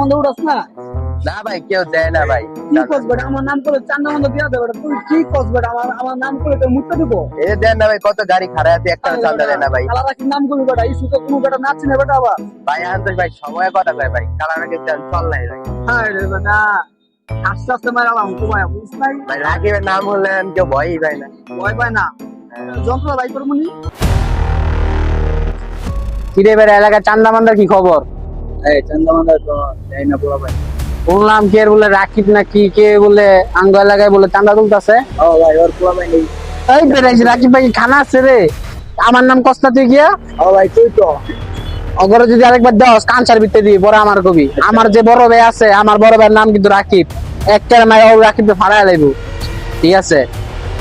মন্দা উড়াস না? না ভাই কেউ দেয় না ভাই। কি কস বেটা, আমার নাম করে চান্দা মন্দা দিয়া দে বেটা। তুই কি কস বেটা, আমার নাম করে তোর মুখটা দিব? এই যে দেন না ভাই, কত গাড়ি খারাপ আছে, একটা চান্দা দেয় না ভাই। কালারা কি নাম করবি বেটা? এই সুতো কোনো বেটা নাচছে না বেটা আবার। ভাই আন্তরিক ভাই সময় কথা কয় ভাই, কালারকে চল নাই ভাই। হ্যাঁ রে বেটা, আস্তে আস্তে মারালাম তোমায়, বুঝছ নাই? ভাই রাকিবের নাম হলেন কেউ ভয়ই পায় না। ভয় পায় না, যন্ত্র ভাই করবনি। কিরে বেড়া এলাকার চান্দা মান্দার কি খবর? এই চান্দা মন্দা তো দেয় না পোলা ভাই। শুনলাম কে বলে রাকিব না কি কে বলে আঙ্গ এলাকায় বলে চান্দা তুলতেছে। ও ভাই ওর পোলা ভাই নেই। এই বেড়া রাকিব ভাই খানা আছে রে, আমার নাম কস্তা তুই গিয়া ও ভাই তুই তো অগরে যদি আরেকবার দেওয়াস কাঞ্চার ভিতরে দিই বড় আমার কবি। আমার যে বড় ভাই আছে, আমার বড় ভাইয়ের নাম কিন্তু রাকিব, একটা মায়ের ও রাকিবকে ফাড়াই লাইব, ঠিক আছে?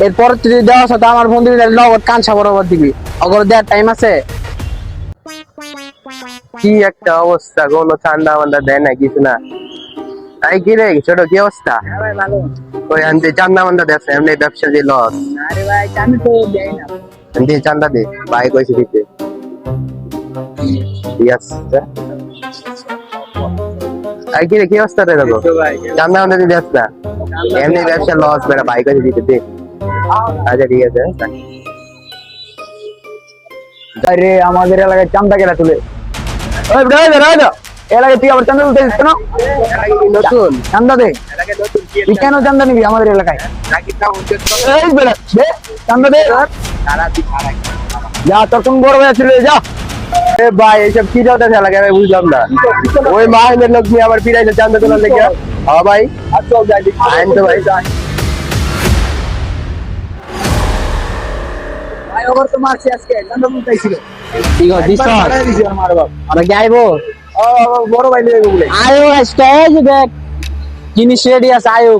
এরপর তুই যদি দেওয়াস তো আমার বন্ধু লগত কাঞ্চা বরাবর দিবি, অগরে দেওয়ার টাইম আছে? কি একটা অবস্থা, কোনো চান্দা মান্দা দেয় না কিছু না। তাই কি রে ছোট, কি অবস্থা? হ্যাঁ ভাই ভালো। ওই আনতে চান্দা মান্দা দেয় এমনি ব্যবসা যে লস। আরে ভাই চান্দা তো দেয় না। দিয়ে চান্দা দে ভাই, কইছে দিতে। ঠিক আছে তাই কি রে, কি অবস্থা রে দেখো? ভাই চান্দা মান্দা দিতে যাস না, এমনি ব্যবসা লস বেড়া, ভাই কইছে দিতে দে। আচ্ছা ঠিক আছে। আরে আমাদের এলাকায় চান্দা কেনা তুলে। ওই বেটা বেটা এলাকায় তুই আবার চান্দা তুলতে দিস কেন? নতুন চান্দা দে। নতুন তুই কেন চান্দা নিবি আমাদের এলাকায়? এই বেটা দে চান্দা দে। যা তোর কোন বড় ভাই ছিল যা। এ ভাই এইসব কি চলতেছে এলাকায় ভাই, বুঝলাম না। ওই মাহিনের লোক নিয়ে আবার ফিরাইছে চান্দা তোলার লেগে। হ্যাঁ ভাই আচ্ছা যাই আইন তো ভাই। ভাই ওর তো মারছি আজকে চান্দা তুলতেছিল। ঠিক আছে দিস দিছি আমার বাপ। আমরা কি আইবো? ও বড় ভাই নিয়ে বলে। আয়ো আজকে এই যে দেখ জিনিস রেডি আছে, আয়ো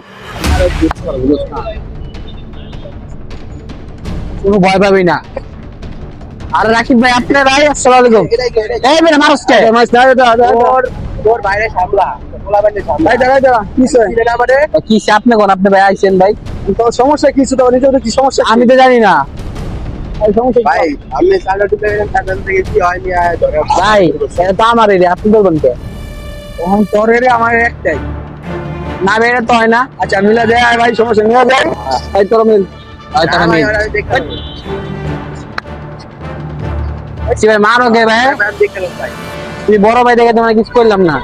কোনো ভয় পাবি না। আর রাকিব ভাই আপনার ভাই আসসালামু আলাইকুম। এই বেটা মানুষ কে মাছ না দে তোর বাইরে সামলা, তোলা বাইরে সামলা। ভাই দাঁড়া দাঁড়া কিসে? এটা মানে কি সে আপনি কোন আপনি ভাই আইছেন ভাই? তোর সমস্যা কিছু তো নিজে কি সমস্যা? আমি তো জানি না এই সমস্যা কি? ভাই আমি চান্দা তুলতে গেলাম, চান্দা থেকে কি হয়নি আয় ধরে। ভাই, এটা তো আমার এরিয়া, আপনি বলবেন কে? তখন তোর এর আমার একটাই। না বেড়ে তো হয় না। আচ্ছা মিলা দে ভাই, সমস্যা মিলা দে। ভাই তোর মিল ভাই তোর মিল ভাই মারো কে ভাই? তুই বড় ভাই দেখে তোমার কিছু করলাম না।